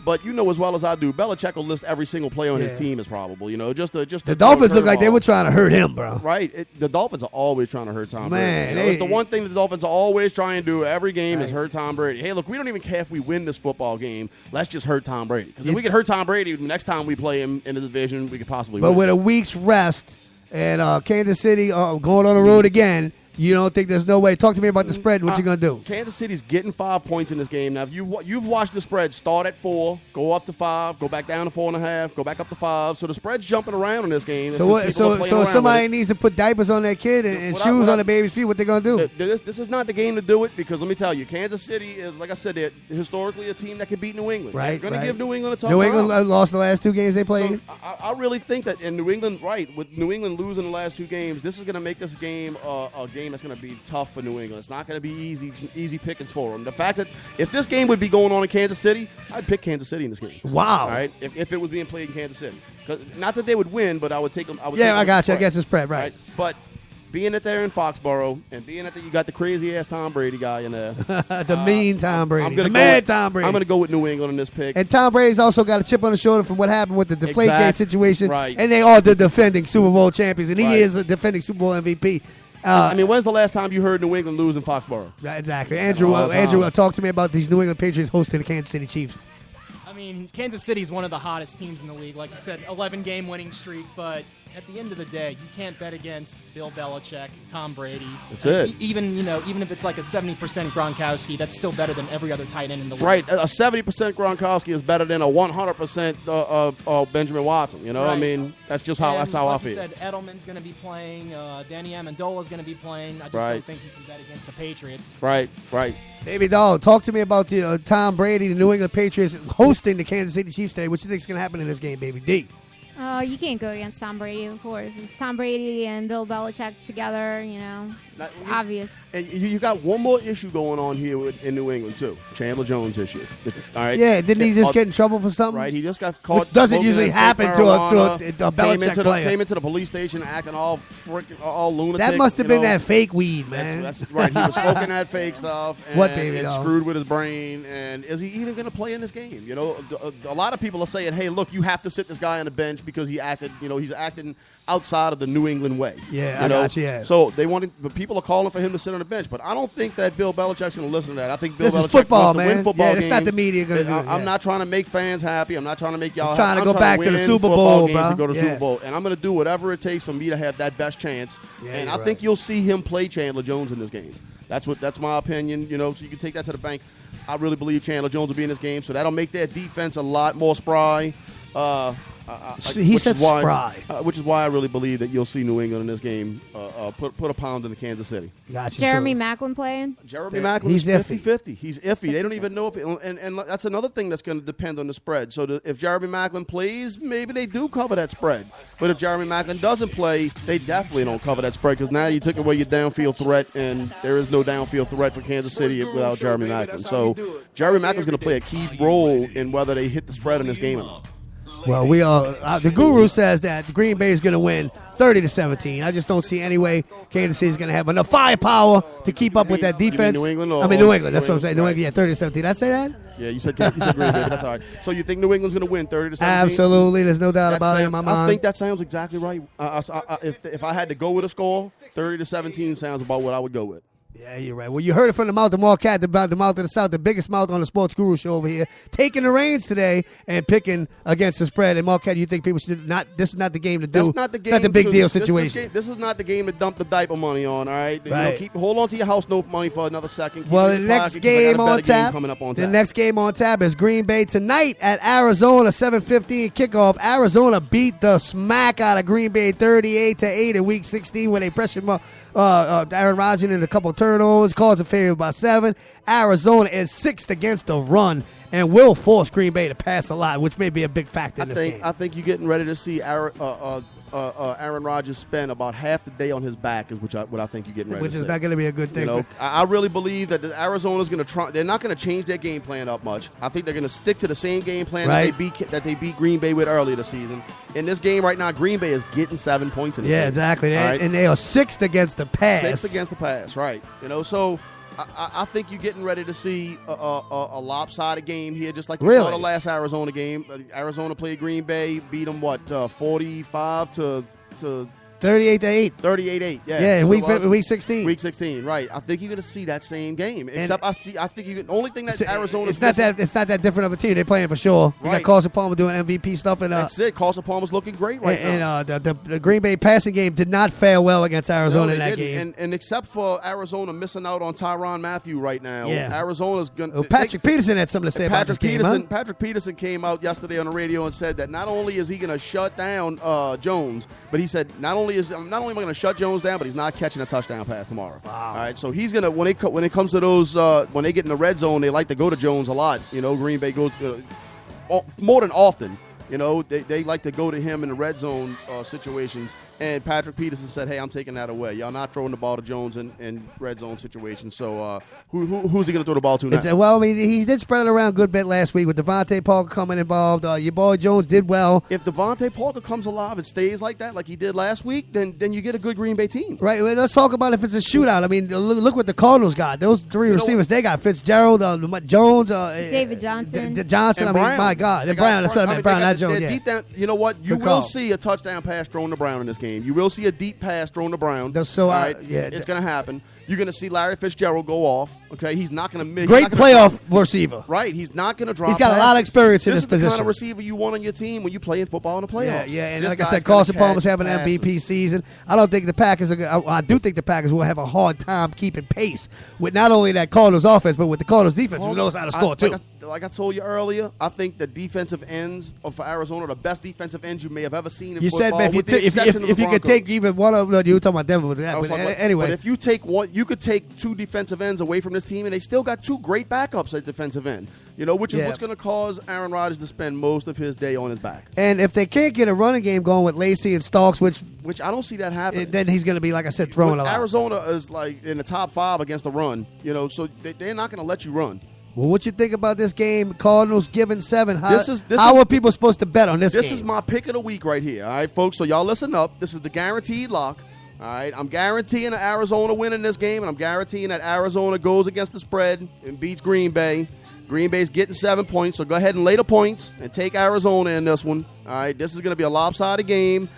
But you know as well as I do, Belichick will list every single play on his team as probable. The Dolphins look like they were trying to hurt him, bro. Right. The Dolphins are always trying to hurt Tom Brady. Man, it's the one thing that the Dolphins are always trying to do every game is hurt Tom Brady. Hey, look, we don't even care if we win this football game. Let's just hurt Tom Brady. Because if we can hurt Tom Brady, the next time we play him in the division, we could possibly win. But with a week's rest and Kansas City going on the road again, you don't think there's no way? Talk to me about the spread. What you going to do? Kansas City's getting 5 points in this game. Now, if you've watched the spread start at 4, go up to 5, go back down to 4.5, go back up to 5. So the spread's jumping around in this game. So somebody needs to put diapers on their kid and shoes on the baby's feet. What they going to do? This is not the game to do it because let me tell you, Kansas City is, like I said, they're historically a team that can beat New England. Right. They're going to give New England a tough time. New England lost the last 2 games they played. So I really think that in New England, with New England losing the last 2 games, this is going to make this game a game that's going to be tough for New England. It's not going to be easy pickings for them. The fact that if this game would be going on in Kansas City, I'd pick Kansas City in this game. Wow. All right, if it was being played in Kansas City, not that they would win, but I would take them. I got you. I guess it's spread, right? But being that they're in Foxborough and being that you got the crazy ass Tom Brady guy in there, mean Tom Brady, Tom Brady. I'm going to go with New England in this pick. And Tom Brady's also got a chip on the shoulder from what happened with the Deflategate situation, right? And they are the defending Super Bowl champions, and he is a defending Super Bowl MVP. When's the last time you heard New England lose in Foxborough? Exactly. Andrew, talk to me about these New England Patriots hosting the Kansas City Chiefs. I mean, Kansas City is one of the hottest teams in the league. Like you said, 11-game winning streak, but at the end of the day, you can't bet against Bill Belichick, Tom Brady. That's it. Even if it's like a 70% Gronkowski, that's still better than every other tight end in the league. Right. A 70% Gronkowski is better than a 100% Benjamin Watson. You know, right. I mean, that's just how I feel. Like you said, Edelman's going to be playing. Danny Amendola's going to be playing. I just don't think you can bet against the Patriots. Right. Baby doll, talk to me about the Tom Brady, the New England Patriots hosting the Kansas City Chiefs today. What do you think is going to happen in this game, Baby D? You can't go against Tom Brady, of course. It's Tom Brady and Bill Belichick together, It's obvious. And you got one more issue going on here in New England, too. Chandler Jones issue. All right? Yeah, didn't he just get in trouble for something? Right, he just got caught. Which doesn't usually happen to a Belichick player. Came into the police station acting all lunatic. That must have been that fake weed, man. That's right. He was smoking that fake stuff. And, what, baby and screwed with his brain. And is he even going to play in this game? A lot of people are saying, hey, look, you have to sit this guy on the bench because he acted, he's acting outside of the New England way. Yeah, I got you. Yeah. So but people are calling for him to sit on the bench, but I don't think that Bill Belichick's going to listen to that. I think Bill Belichick is football, wants to man. win football games. It's not the media going to do it. I'm not trying to make fans happy. I'm not trying to make y'all happy. I'm trying to go back to the Super Bowl, bro. And go to Super Bowl, and I'm going to do whatever it takes for me to have that best chance. Yeah, and I think you'll see him play Chandler Jones in this game. That's my opinion. So you can take that to the bank. I really believe Chandler Jones will be in this game, so that'll make their defense a lot more spry. He said spry. Which is why I really believe that you'll see New England in this game put a pound into Kansas City. Gotcha. Jeremy Maclin playing? Jeremy Maclin is 50-50. He's iffy. They don't even know if and that's another thing that's going to depend on the spread. So if Jeremy Maclin plays, maybe they do cover that spread. But if Jeremy Maclin doesn't play, they definitely don't cover that spread because now you took away your downfield threat, and there is no downfield threat for Kansas City without Jeremy Maclin. So Jeremy Maclin's going to play a key role in whether they hit the spread in this game or not. Well, the guru says that Green Bay is going to win 30-17. I just don't see any way Kansas City is going to have enough firepower to keep up with that defense. New England? New England. That's what I'm saying. New England, 30-17. Did I say that? Yeah, you said Green Bay. That's all right. So you think New England's going to win 30-17? Absolutely. There's no doubt about it in my mind. I think that sounds exactly right. If I had to go with a score, 30-17 sounds about what I would go with. Yeah, you're right. Well, you heard it from the mouth of Marquette, the mouth of the South, the biggest mouth on the Sports Guru Show over here, taking the reins today and picking against the spread. And Marquette, you think people should not? This is not the game to do. That's not the game. It's not the big deal situation. This is not the game to dump the diaper money on. All right. Hold on to your house note money for another second. Well, the next game on tap. The next game on tap is Green Bay tonight at Arizona, 7:15 kickoff. Arizona beat the smack out of Green Bay 38-8 in Week 16 when they pressured Aaron Rodgers and a couple of turnovers, caused a favorite by 7. Arizona is 6th against the run and will force Green Bay to pass a lot, which may be a big factor in this game. I think you're getting ready to see Aaron Rodgers spend about half the day on his back, is what I think you're getting ready to see. Which is not going to be a good thing. I really believe that Arizona's going to try. They're not going to change their game plan up much. I think they're going to stick to the same game plan that they beat Green Bay with earlier this season. In this game right now, Green Bay is getting 7 points in this game. Exactly. And they are 6th against the pass. 6th against the pass, right. So I think you're getting ready to see a lopsided game here, just like you saw the last Arizona game. Arizona played Green Bay, beat them 45 to 38-8. 38-8. Yeah, in week 16. Week 16, right. I think you're going to see that same game. Except I think you can. Only thing that Arizona's it's not that different of a team. They're playing for sure. You got Carson Palmer doing MVP stuff, and that's it. Carson Palmer's looking great now. And the Green Bay passing game did not fare well against Arizona in that game. And except for Arizona missing out on Tyrann Mathieu right now, Arizona's going. Patrick Peterson had something to say about this game. Patrick Peterson came out yesterday on the radio and said that not only is he going to shut down Jones, but he said not only am I going to shut Jones down, but he's not catching a touchdown pass tomorrow. Wow. All right, so he's going to when it comes to those when they get in the red zone, they like to go to Jones a lot. Green Bay goes more than often. They like to go to him in the red zone situations. And Patrick Peterson said, "Hey, I'm taking that away. Y'all not throwing the ball to Jones in red zone situations." So who's he going to throw the ball to now? Well, I mean, he did spread it around a good bit last week with Devontae Parker coming involved. Your boy Jones did well. If Devontae Parker comes alive and stays like that, like he did last week, then you get a good Green Bay team. Right. Well, let's talk about if it's a shootout. I mean, look what the Cardinals got. Those three receivers they got: Fitzgerald, Jones, David Johnson. Johnson. I mean, Brown. My God, and Brown. Brown, not Jones. Deep down, you know what? You will see a touchdown pass thrown to Brown in this game. You will see a deep pass thrown to Brown. So, it's going to happen. You're going to see Larry Fitzgerald go off. Okay, he's not going to miss. Great playoff receiver. Right, he's not going to drop. He's got a lot of experience in this position. This is the kind of receiver you want on your team when you play in football in the playoffs. Yeah, and like I said, Carson Palmer's having an MVP season. I don't think the Packers I do think the Packers will have a hard time keeping pace with not only that Cardinals offense, but with the Cardinals defense, who knows how to score too. Like I told you earlier, I think the defensive ends for Arizona are the best defensive ends you may have ever seen in football. You said, if you could take even one of them, you were talking about Denver with that. Anyway. But if you take one, you could take two defensive ends away from this team, and they still got two great backups at defensive end. Which is what's going to cause Aaron Rodgers to spend most of his day on his back. And if they can't get a running game going with Lacy and Starks, which I don't see that happening, then he's going to be, like I said, throwing a lot. Arizona is like in the top 5 against the run. So they're not going to let you run. Well, what you think about this game? Cardinals giving 7. How are people supposed to bet on this game? This is my pick of the week right here. All right, folks. So y'all listen up. This is the guaranteed lock. All right, I'm guaranteeing that Arizona winning this game, and I'm guaranteeing that Arizona goes against the spread and beats Green Bay. Green Bay's getting 7 points, so go ahead and lay the points and take Arizona in this one. All right, this is going to be a lopsided game.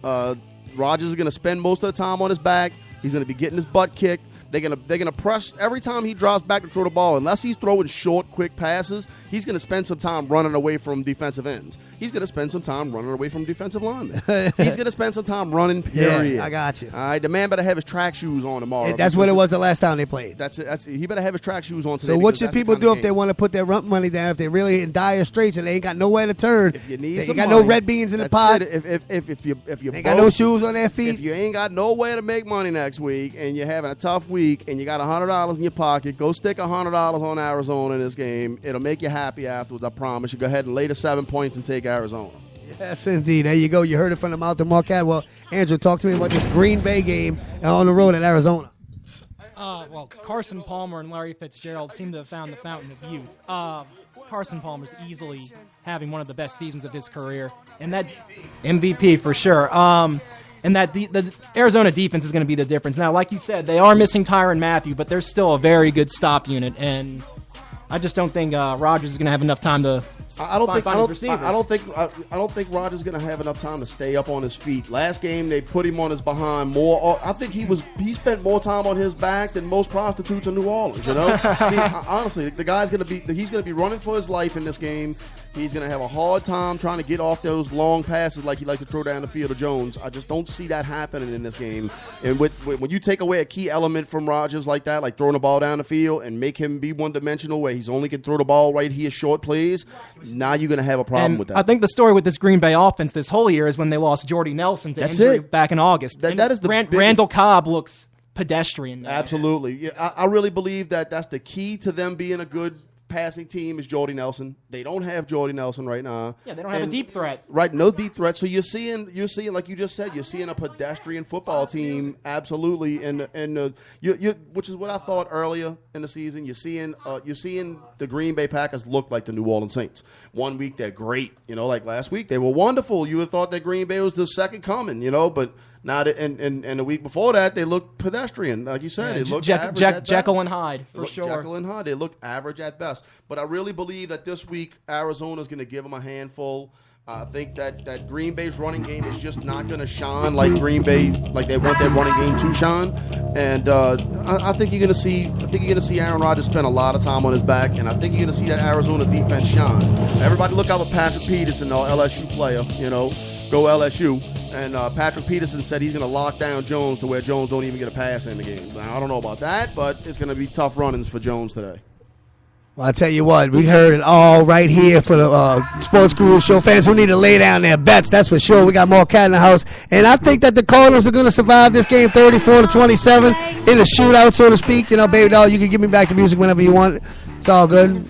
Rodgers is going to spend most of the time on his back. He's going to be getting his butt kicked. They're gonna press every time he drops back to throw the ball. Unless he's throwing short, quick passes, he's gonna spend some time running away from defensive ends. He's gonna spend some time running away from defensive linemen. He's gonna spend some time running. Period. Yeah, I got you. All right, the man better have his track shoes on tomorrow. And that's what it was the last time they played. That's it. He better have his track shoes on today. So what should people do if they want to put their rump money down? If they're really in dire straits and they ain't got nowhere to turn? If you need, they got no red beans in the pot. If you ain't got no shoes on their feet. If you ain't got nowhere to make money next week and you're having a tough week and you got $100 in your pocket, go stick $100 on Arizona in this game. It'll make you happy afterwards, I promise you. Go ahead and lay the 7 points and take Arizona. Yes, indeed. There you go. You heard it from the mouth of Marquette. Well, Andrew, talk to me about this Green Bay game on the road at Arizona. Well, Carson Palmer and Larry Fitzgerald seem to have found the fountain of youth. Carson Palmer's easily having one of the best seasons of his career, and that MVP for sure. And that the Arizona defense is going to be the difference. Now, like you said, they are missing Tyrann Mathieu, but they're still a very good stop unit, and I just don't think Rodgers is going to have enough time to find his receivers. I don't think Rodgers is going to have enough time to stay up on his feet. Last game they put him on his behind more. I think he spent more time on his back than most prostitutes in New Orleans. Honestly, the guy's going to be running for his life in this game. He's going to have a hard time trying to get off those long passes like he likes to throw down the field to Jones. I just don't see that happening in this game. And when you take away a key element from Rodgers like that, like throwing the ball down the field and make him be one-dimensional where he's only can throw the ball right here short plays, now you're going to have a problem with that. I think the story with this Green Bay offense this whole year is when they lost Jordy Nelson to injury back in August. That is the Randall Cobb looks pedestrian. Absolutely. Yeah, I really believe that that's the key to them being a good passing team is Jordy Nelson. They don't have Jordy Nelson right now. Yeah, they don't have a deep threat. Right, no deep threat. So you're seeing like you just said, you're seeing a pedestrian football team, absolutely, which is what I thought earlier in the season. You're seeing the Green Bay Packers look like the New Orleans Saints. One week they're great, like last week they were wonderful. You would have thought that Green Bay was the second coming, but Now, and the week before that, they looked pedestrian. Like you said, they looked average at best. Jekyll and Hyde, for sure. Jekyll and Hyde. They looked average at best. But I really believe that this week, Arizona's going to give them a handful. I think that Green Bay's running game is just not going to shine like Green Bay, like they want their running game to shine. And I think you're going to see Aaron Rodgers spend a lot of time on his back, and I think you're going to see that Arizona defense shine. Everybody look out for Patrick Peterson, the LSU player. Go LSU. And Patrick Peterson said he's going to lock down Jones to where Jones don't even get a pass in the game. Now, I don't know about that, but it's going to be tough runnings for Jones today. Well, I tell you what, we heard it all right here for the Sports Guru Show fans who need to lay down their bets. That's for sure. We got more cat in the house. And I think that the Cardinals are going to survive this game 34-27 in a shootout, so to speak. Baby doll, you can give me back the music whenever you want. It's all good.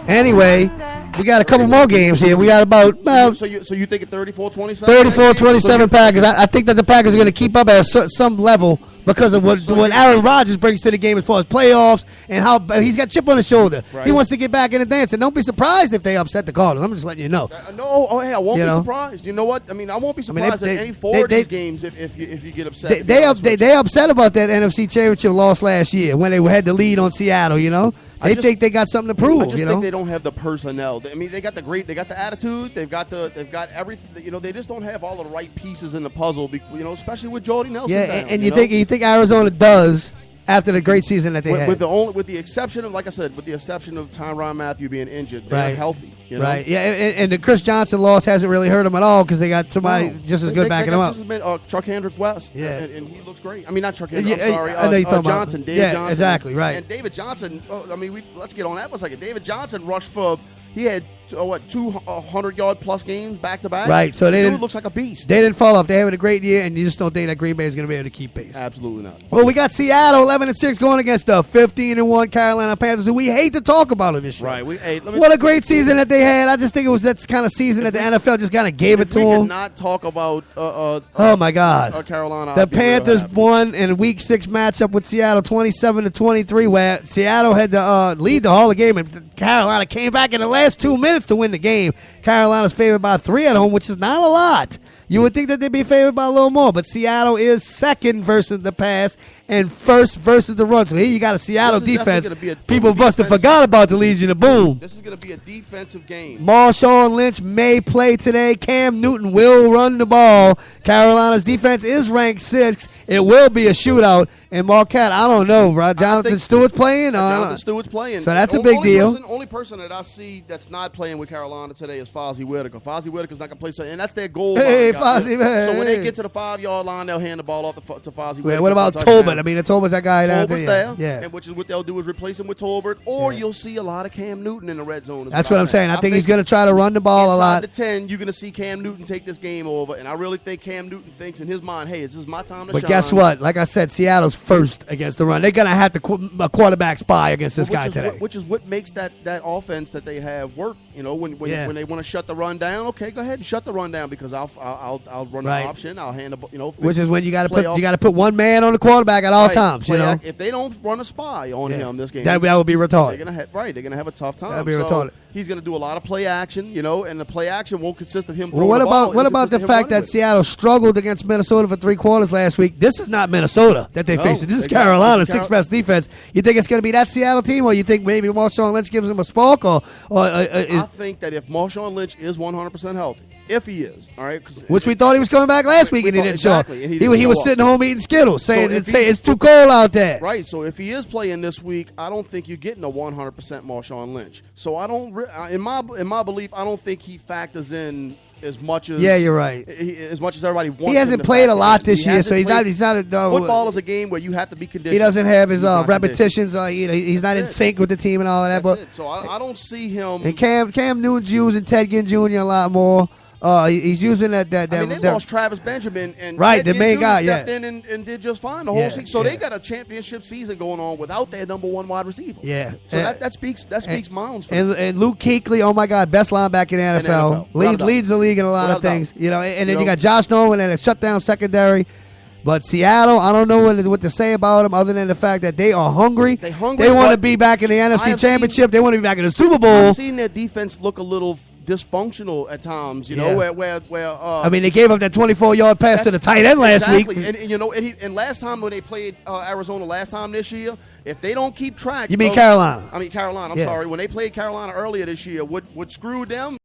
Anyway, we got a couple more games here. We got about So you think at 34-27? 34-27 Packers. I think that the Packers are going to keep up at some level because of what Aaron Rodgers brings to the game as far as playoffs and how he's got chip on his shoulder. Right. He wants to get back in the dance. And don't be surprised if they upset the Cardinals. I'm just letting you know. I won't be surprised. You know what? I mean, I won't be surprised at any four of these games if you get upset. They upset about that NFC Championship loss last year when they had the lead on Seattle, They think they got something to prove. I just think they don't have the personnel. I mean, they got the attitude. They've got everything. They just don't have all the right pieces in the puzzle. Especially with Jordy Nelson. Yeah, and you think Arizona does after the great season that they had. With the exception of, like I said, with the exception of Tyrann Mathieu being injured, they're healthy. Right. Yeah, and the Chris Johnson loss hasn't really hurt them at all because they got somebody just as good backing them up. Chuck Hendrick West. Yeah, and he looks great. I mean, not Chuck Hendrick. I'm sorry. I know you're talking Johnson. about. David Johnson. Exactly. Right. And David Johnson. Let's get on that for a second. David Johnson rushed for. He had 200-yard plus games back to back. Right, so it looks like a beast. They didn't fall off. They're having a great year, and you just don't think that Green Bay is going to be able to keep pace. Absolutely not. Well, we got Seattle 11-6 going against the 15-1 Carolina Panthers, who we hate to talk about in this show. Right. What a great season that they had. I just think it was that kind of season that the NFL just kind of gave it to them. We could not talk about. Oh my God! Carolina. The Panthers won in a Week 6 matchup with Seattle, 27-23, where Seattle had to lead the whole game, and Carolina came back in the last 2 minutes to win the game. Carolina's favored by 3 at home, which is not a lot. You would think that they'd be favored by a little more, but Seattle is second versus the pass and first versus the run. So here you got a Seattle defense. People must have forgot about the Legion of Boom. This is going to be a defensive game. Marshawn Lynch may play today. Cam Newton will run the ball. Carolina's defense is ranked 6th. It will be a shootout. And Marquette, I don't know, right? Jonathan Stewart's playing? Jonathan Stewart's playing. So that's a big deal. Only person that I see that's not playing with Carolina today is Fozzie Whitaker. Fozzie Whitaker's not going to play, and that's their goal. Hey, Fozzie, man. So when they get to the 5-yard line, they'll hand the ball off to Fozzie Whitaker. What about Tolbert? I mean, Tolbert's that guy. Tolbert's there. Yeah. And which is what they'll do is replace him with Tolbert, or you'll see a lot of Cam Newton in the red zone. That's what I'm saying. I think he's going to try to run the ball a lot. Inside the 10, you're going to see Cam Newton take this game over, and I really think Cam Newton thinks in his mind, hey, this is my time to shine. But guess what? Like I said, Seattle's first against the run. They're going to have a quarterback spy against this guy today. Which is what makes that offense that they have work. When they want to shut the run down, okay, go ahead and shut the run down because I'll run the option. I'll hand the which is when you got to put one man on the quarterback at all times. If they don't run a spy on him this game, that would be retarded. They're gonna have a tough time. That'd be retarded. He's gonna do a lot of play action, and the play action won't consist of him. Well, what about the fact that Seattle struggled against Minnesota for 3 quarters last week? This is not Minnesota that they faced. This is Carolina's 6th best defense. You think it's going to be that Seattle team, or you think maybe Marshawn Lynch gives them a spark? I think that if Marshawn Lynch is 100% healthy, if he is, all right, which we thought he was coming back last week and he didn't show up. He was sitting home eating Skittles, saying it's too cold out there. Right. So if he is playing this week, I don't think you're getting a 100% Marshawn Lynch. So I don't, in my belief, I don't think he factors in as much as you're right. As much as everybody wants. He hasn't played a lot this year, so he's not. Football is a game where you have to be conditioned. He doesn't have his repetitions. He's not in sync with the team and all of that. But so I don't see him. And Cam Newton's using Ted Ginn Jr. a lot more. He's using that. They lost Travis Benjamin and right, the main guy, stepped in and did just fine the whole season. So they got a championship season going on without their number 1 wide receiver. Yeah, so that speaks mounds. And Luke Kuechly, oh my God, best linebacker in the NFL, leads the league in a lot of things. And then you got Josh Norman and a shutdown secondary. But Seattle, I don't know what to say about them other than the fact that they are hungry. They want to be back in the NFC Championship. They want to be back in the Super Bowl. I've seen their defense look a little dysfunctional at times. You know, where I mean, they gave up that 24-yard pass to the tight end last week. And you know, and last time when they played Arizona last time this year, if they don't keep track, you mean Carolina? I mean Carolina. I'm sorry. When they played Carolina earlier this year, what screwed them